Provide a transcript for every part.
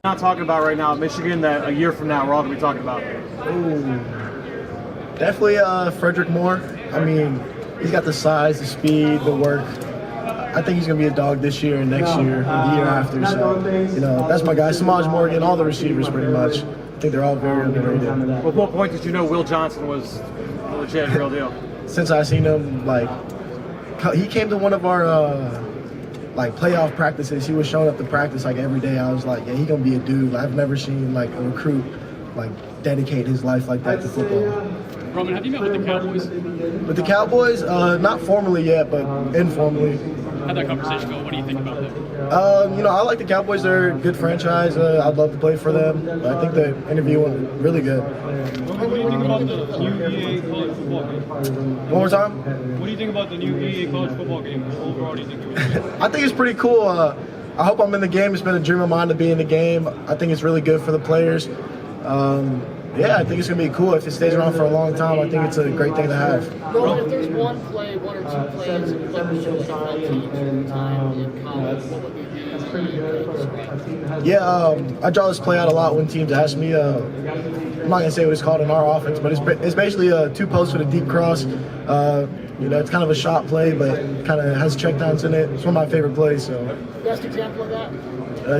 Not talking about right now, Michigan that a year from now we're all going to be talking about? Ooh. Definitely Frederick Moore. I mean, he's got the size, the speed, the work. I think he's going to be a dog this year and next year and the year after. So, that's my guy. Samaj Morgan, all the receivers pretty much. I think they're all very underrated. Well, at what point did you know Will Johnson was a legit real deal? Since I seen him, he came to one of our playoff practices. He was showing up to practice every day. I was like, yeah, he gonna be a dude. I've never seen a recruit dedicate his life like that to football. Roman, have you met with the Cowboys? With the Cowboys, not formally yet, but informally. How'd that conversation go? What do you think about them? I like the Cowboys. They're a good franchise. I'd love to play for them. I think the interview went really good. What do you think about the new EA college football game? One more time? What do you think about the new EA college football game? Overall, do you think it was? I think it's pretty cool. I hope I'm in the game. It's been a dream of mine to be in the game. I think it's really good for the players. I think it's going to be cool. If it stays around for a long time, I think it's a great thing to have. Roman, if there's one or two plays that you'd like to show NFL teams in time in college, what would be I draw this play out a lot when teams ask me. I'm not going to say what it's called in our offense, but it's basically two posts with a deep cross. It's kind of a shot play, but kind of has checkdowns in it. It's one of my favorite plays. So. Best example of that?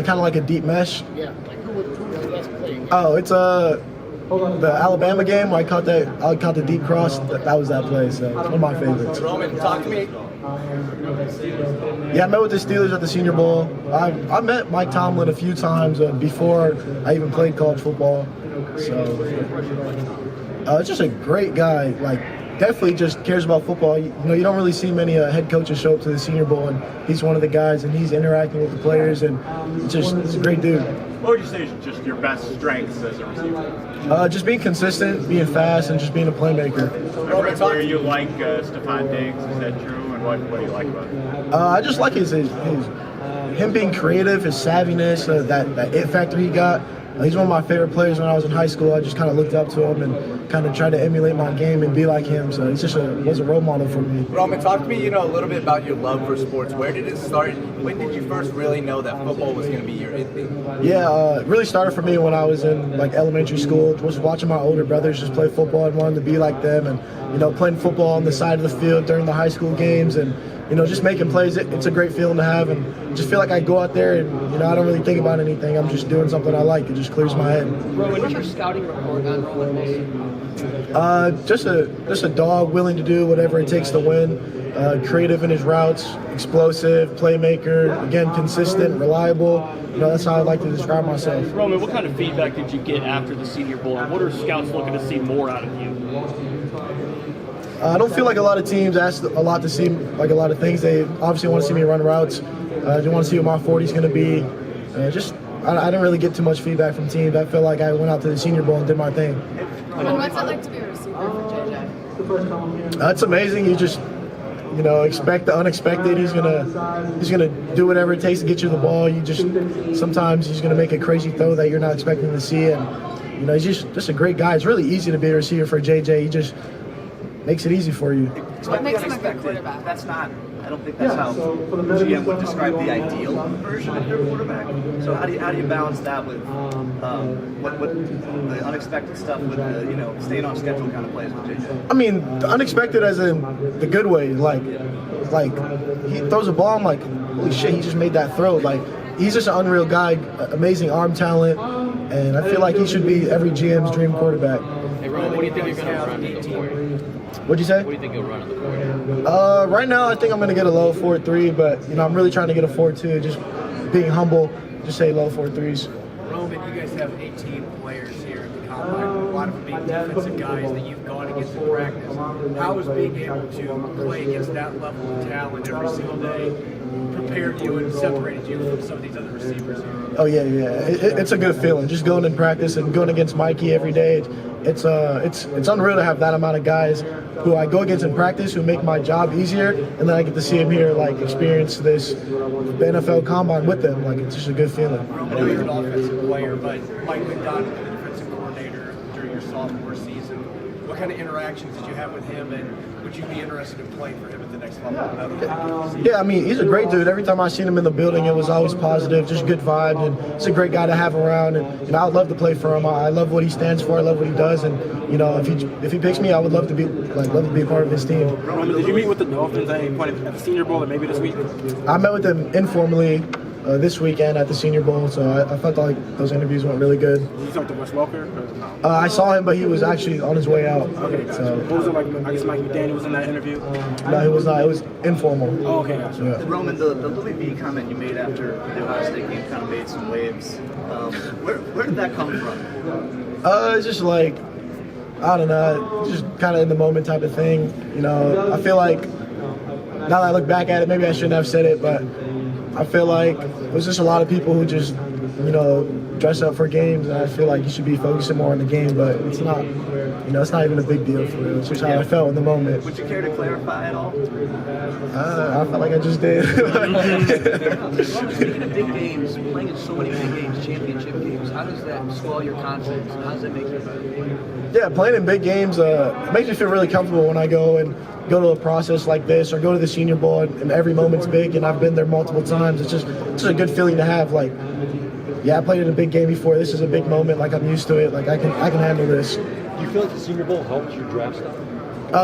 Kind of like a deep mesh. Yeah, who was the best play? Oh, it's the Alabama game where I caught the deep cross. That was that play. So it's one of my favorites. Roman, talk to me. Yeah, I met with the Steelers at the Senior Bowl. I met Mike Tomlin a few times before I even played college football. So it's just a great guy. Definitely just cares about football. You don't really see many head coaches show up to the Senior Bowl, and he's one of the guys, and he's interacting with the players, and he's a great dude. What would you say is just your best strengths as a receiver? Just being consistent, being fast, and just being a playmaker. Where you like Stephon Diggs, is that true? And what do you like about him? I just like him being creative, his savviness, that it factor he got. He's one of my favorite players when I was in high school. I just kind of looked up to him and kind of tried to emulate my game and be like him. So he's just was a role model for me. Roman, talk to me, a little bit about your love for sports. Where did it start? When did you first really know that football was going to be your thing? Yeah, it really started for me when I was in elementary school. Was watching my older brothers just play football and wanted to be like them, and playing football on the side of the field during the high school games and. Just making plays, it's a great feeling to have, and just feel like I go out there and, I don't really think about anything. I'm just doing something I like. It just clears my head. Roman, what's your scouting report on Roman? Just a dog willing to do whatever it takes to win, creative in his routes, explosive, playmaker, again, consistent, reliable. That's how I like to describe myself. Roman, what kind of feedback did you get after the Senior Bowl, and what are scouts looking to see more out of you? I don't feel like a lot of teams ask a lot to see a lot of things. They obviously want to see me run routes. They want to see what my 40 is going to be. I didn't really get too much feedback from teams. I feel like I went out to the Senior Bowl and did my thing. And what's it like to be a receiver for JJ? That's amazing. You just expect the unexpected. He's gonna do whatever it takes to get you the ball. Sometimes he's gonna make a crazy throw that you're not expecting to see, and he's just a great guy. It's really easy to be a receiver for JJ. He just makes it easy for you. What makes him a good quarterback? I don't think that's how GM would describe the ideal version of your quarterback. So how do you balance that with what the unexpected stuff with the staying on schedule kind of plays with JJ? I mean, the unexpected as in the good way. Like he throws a ball, I'm like, holy shit, he just made that throw. He's just an unreal guy, amazing arm talent, and I feel like he should be every GM's dream quarterback. Hey, Roman, what do you think you're going to run in the 40? What'd you say? What do you think you'll run in the 40? Right now, I think I'm going to get a low 4.3, but I'm really trying to get a 4.2. Just being humble, just say low 4.3s. Roman, you guys have 18 players here at the Combine, a lot of big defensive guys that you've gone against in practice. How is being able to play against that level of talent every single day prepared you and separated you from some of these other receivers here? Oh, yeah. It's a good feeling. Just going in practice and going against Mikey every day. It's unreal to have that amount of guys who I go against in practice who make my job easier, and then I get to see them here, experience the NFL Combine with them. It's just a good feeling. I know you're an offensive player, but Mike McDonald, the defensive coordinator during your sophomore season, what kind of interactions did you have with him, and would you be interested in playing for him at the next level? Yeah, I mean, he's a great dude. Every time I seen him in the building, it was always positive, just good vibe, and he's a great guy to have around. And I'd love to play for him. I love what he stands for. I love what he does. And if he picks me, I would love to be a part of his team. Roman, did you meet with the Dolphins at any point at the Senior Bowl or maybe this week? I met with them informally this weekend at the Senior Bowl, so I felt like those interviews went really good. Did you talk to Wes Welker? I saw him, but he was actually on his way out. Okay, So what was it like? I guess Mike McDaniel was in that interview. no, he was not. It was informal. Oh, okay, gotcha. Yeah. Roman, the Louis V comment you made after the Ohio State game kind of made some waves. Where did that come from? It's just like, I don't know, just kind of in the moment type of thing. I feel like now that I look back at it, maybe I shouldn't have said it, but I feel like there's just a lot of people who just, dress up for games, and I feel like you should be focusing more on the game, but it's not, it's not even a big deal for real. It's just how I felt in the moment. Would you care to clarify at all? I felt like I just did. Speaking of big games, playing in so many big games, championship games, how does that swell your confidence? How does that make you better? Yeah, playing in big games it makes me feel really comfortable when I go to a process like this or go to the Senior Bowl, and every moment's big, and I've been there multiple times. It's just a good feeling to have. Like, yeah, I played in a big game before. This is a big moment. Like, I'm used to it. Like, I can handle this. Do you feel like the Senior Bowl helped your draft stock?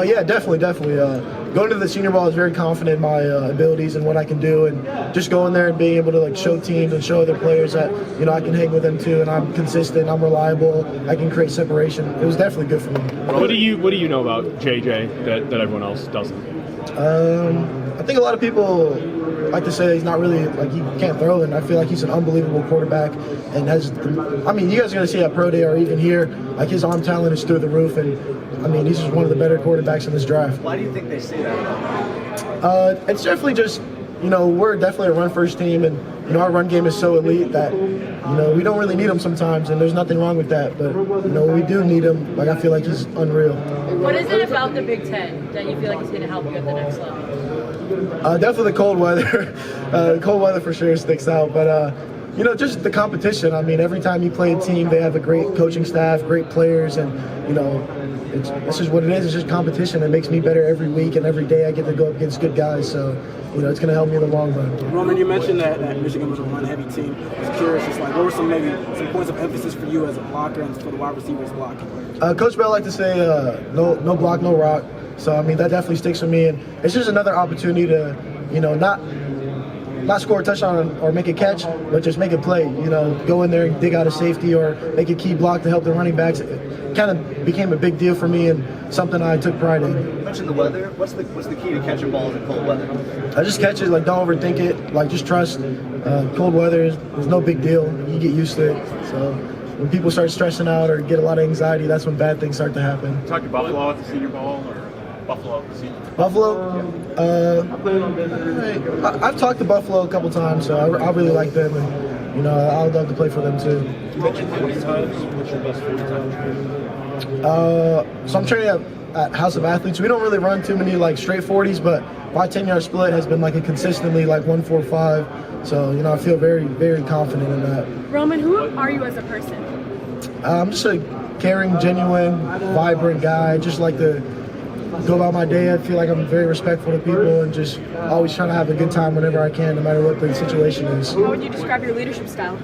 Yeah, definitely. Going to the Senior Bowl, I was very confident in my abilities and what I can do, and just going there and being able to show teams and show other players that I can hang with them too, and I'm consistent, I'm reliable, I can create separation. It was definitely good for me. What do you know about JJ that everyone else doesn't? I think a lot of people like to say he's not really, he can't throw, and I feel like he's an unbelievable quarterback, and you guys are going to see at Pro Day or even here, his arm talent is through the roof, and he's just one of the better quarterbacks in this draft. Why do you think they say that? It's definitely just, we're definitely a run-first team, and, our run game is so elite that, we don't really need him sometimes, and there's nothing wrong with that, but, when we do need him, I feel like he's unreal. What is it about the Big Ten that you feel like is going to help you at the next level? Definitely the cold weather. Cold weather for sure sticks out, but just the competition. Every time you play a team, they have a great coaching staff, great players, and this is what it is. It's just competition. It makes me better every week, and every day I get to go up against good guys. So it's going to help me in the long run. Roman, you mentioned that Michigan was a run-heavy team. I was curious, what were some points of emphasis for you as a blocker and for the wide receivers blocking? Coach Bell liked to say, no block, no rock. So that definitely sticks with me, and it's just another opportunity to, not score a touchdown or make a catch, but just make a play. Go in there and dig out a safety or make a key block to help the running backs. It kind of became a big deal for me and something I took pride in. You mentioned the weather. What's the key to catching balls in cold weather? I just catch it. Don't overthink it. Just trust. Cold weather is no big deal. You get used to it. So when people start stressing out or get a lot of anxiety, that's when bad things start to happen. Talk to Buffalo at the Senior Bowl or Buffalo at the Senior Bowl? Buffalo? I've talked to Buffalo a couple times, so I really like them, and I would love to play for them too. You mentioned 40 times. What's your best 40 time? So I'm training at House of Athletes. We don't really run too many straight 40s, but my 10-yard split has been a consistently 1.45. So I feel very, very confident in that. Roman, who are you as a person? I'm just a caring, genuine, vibrant guy. I just like to go about my day. I feel like I'm very respectful to people and just always trying to have a good time whenever I can, no matter what the situation is. How would you describe your leadership style?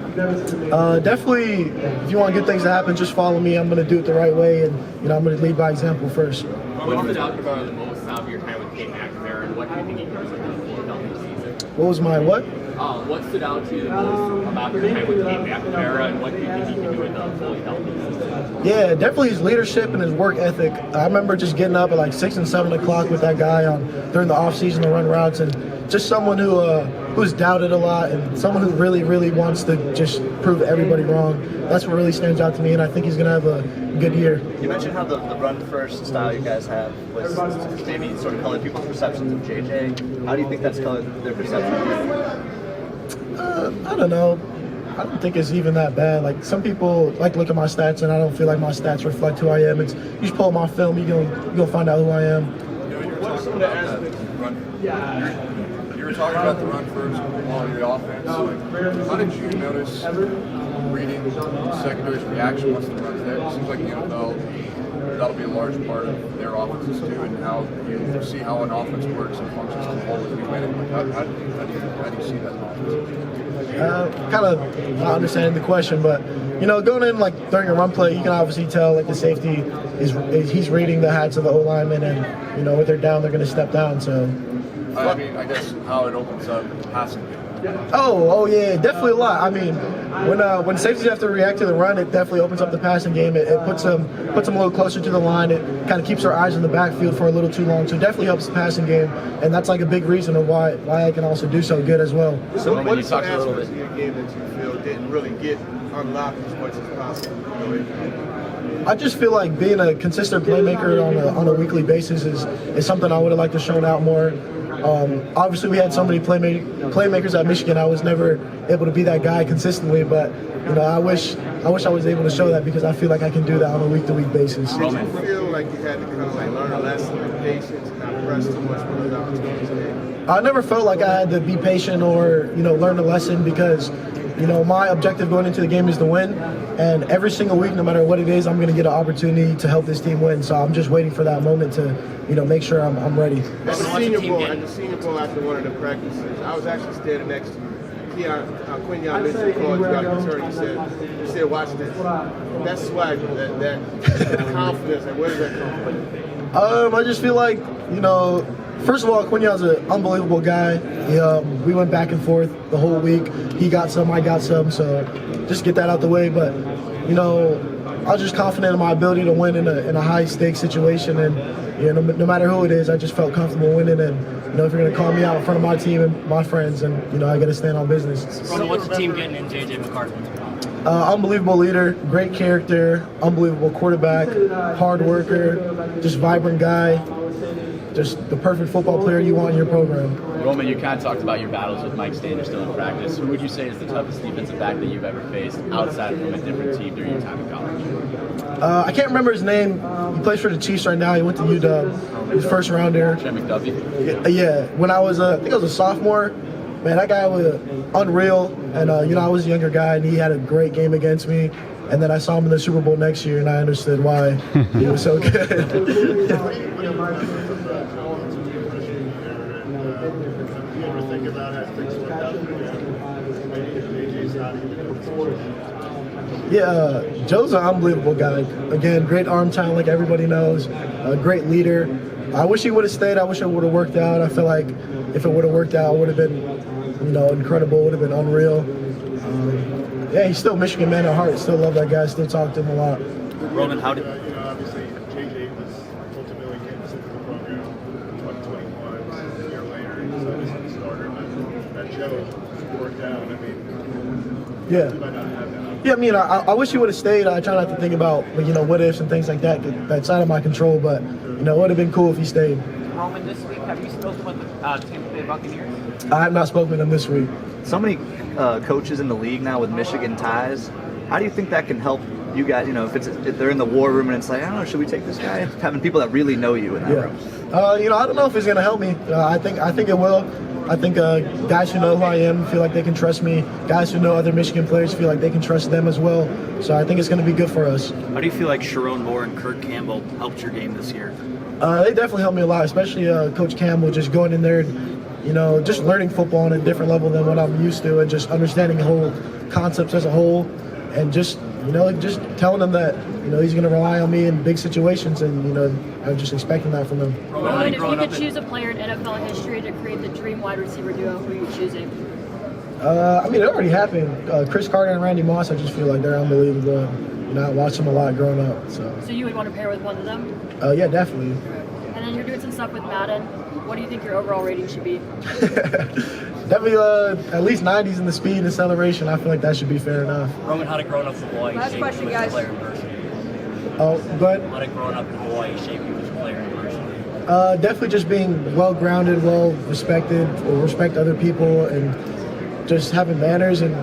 Definitely, if you want good things to happen, just follow me. I'm going to do it the right way, and I'm going to lead by example first. What stood out about the most out of your time with Kate McNamara, and what do you think he brings to the Philadelphia season? What was my what? What stood out to you the most about your time with Kate McNamara, and what do you think he can do in the Philadelphia season? Yeah, definitely his leadership and his work ethic. I remember just getting up at 6 and 7 o'clock with that guy during the off season to run routes, and just someone who's doubted a lot and someone who really, really wants to just prove everybody wrong. That's what really stands out to me, and I think he's going to have a good year. You mentioned how the run-first style you guys have was maybe sort of colored people's perceptions of JJ. How do you think that's colored their perception of you? I don't know. I don't think it's even that bad. Some people look at my stats, and I don't feel like my stats reflect who I am. You just pull my film, you're gonna find out who I am. You were talking about the run first quality of the offense. How did you notice reading secondary's reaction once the run's there? It seems like the NFL that'll be a large part of their offenses too, and how you see how an offense works and functions as a whole if you win it. Like, how do you see that offense? Kind of not understanding the question, but going in like during a run play, you can obviously tell like the safety he's reading the hats of the O lineman, and when they're down, they're going to step down. So I mean, I guess how it opens up passing game. Oh yeah, definitely a lot. I mean, when safeties have to react to the run, it definitely opens up the passing game. It puts them a little closer to the line. It kind of keeps our eyes in the backfield for a little too long. So it definitely helps the passing game, and that's like a big reason of why I can also do so good as well. So what are some aspects of your game that you feel didn't really get unlocked as much as possible? I just feel like being a consistent playmaker on a weekly basis is something I would have liked to shown out more. Obviously, we had so many playmakers at Michigan. I was never able to be that guy consistently, but I wish I was able to show that, because I feel like I can do that on a week-to-week basis. Did you feel like you had to kind of like learn a lesson in patience and not press too much when those opportunities came? I never felt like I had to be patient or learn a lesson, because my objective going into the game is to win, and every single week, no matter what it is, I'm going to get an opportunity to help this team win. So I'm just waiting for that moment to make sure I'm ready. At the Senior Bowl, after one of the practices, I was actually standing next to you. Quinyon Mitchell called you out of your turn. He said, watch this. That swagger, that confidence, and where does that come from? I just feel like, first of all, Quinyon's an unbelievable guy. We went back and forth the whole week. He got some, I got some, so just get that out the way. But, I was just confident in my ability to win in a high-stakes situation, and no matter who it is, I just felt comfortable winning. And if you're going to call me out in front of my team and my friends, and I got to stand on business. So what's the team getting in J.J. McCarthy? Unbelievable leader, great character, unbelievable quarterback, hard worker, just vibrant guy. Just the perfect football player you want in your program. Roman, you kind of talked about your battles with Mike Standish still in practice. Who would you say is the toughest defensive back that you've ever faced outside from a different team during your time in college? I can't remember his name. He plays for the Chiefs right now. He went to UW. He's first rounder. McCarthy? Yeah. When I was, I think I was a sophomore, man, that guy was unreal. And, I was a younger guy, and he had a great game against me. And then I saw him in the Super Bowl next year, and I understood why he was so good. Yeah, Joe's an unbelievable guy. Again, great arm talent, like everybody knows. A great leader. I wish he would have stayed. I wish it would have worked out. I feel like if it would have worked out, it would have been, incredible. It would have been unreal. Yeah, he's still a Michigan man at heart. Still love that guy. Still talk to him a lot. Roman, how did obviously JJ was ultimately came to the program in 2021. A year later, he decided to be the starter. But that Joe worked out. I mean, yeah. You might not have that. Yeah, I mean, I wish he would have stayed. I try not to think about, what ifs and things like that. That's out of my control. But, it would have been cool if he stayed. Roman, this week, have you spoken with the Tampa Bay Buccaneers? I have not spoken with him this week. So many coaches in the league now with Michigan ties. How do you think that can help you guys? If they're in the war room and it's like, I don't know, should we take this guy? Having people that really know you in that room. I don't know if it's going to help me. I think it will. I think guys who know who I am feel like they can trust me. Guys who know other Michigan players feel like they can trust them as well. So I think it's going to be good for us. How do you feel like Sharon Moore and Kirk Campbell helped your game this year? They definitely helped me a lot, especially Coach Campbell, just going in there and, just learning football on a different level than what I'm used to, and just understanding the whole concepts as a whole, and just telling them that, he's going to rely on me in big situations, and, I'm just expecting that from him. Roman, if you could choose a player in NFL history to create the dream wide receiver duo, who are you choosing? It already happened. Chris Carter and Randy Moss, I just feel like they're unbelievable. I watched them a lot growing up. So you would want to pair with one of them? Yeah, definitely. And then you're doing some stuff with Madden. What do you think your overall rating should be? Definitely at least 90s in the speed and acceleration. I feel like that should be fair enough. Roman, how did growing up in Hawaii Last shape question, you as guys. a player in person? Oh, but How did growing up in Hawaii shape you as a player in person? definitely just being well-grounded, well-respected, or respect other people, and just having manners, and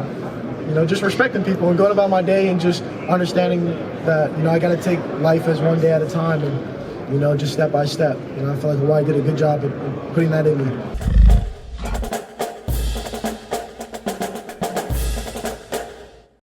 just respecting people and going about my day, and just understanding that I got to take life as one day at a time, and just step by step. I feel like Hawaii did a good job of putting that in me.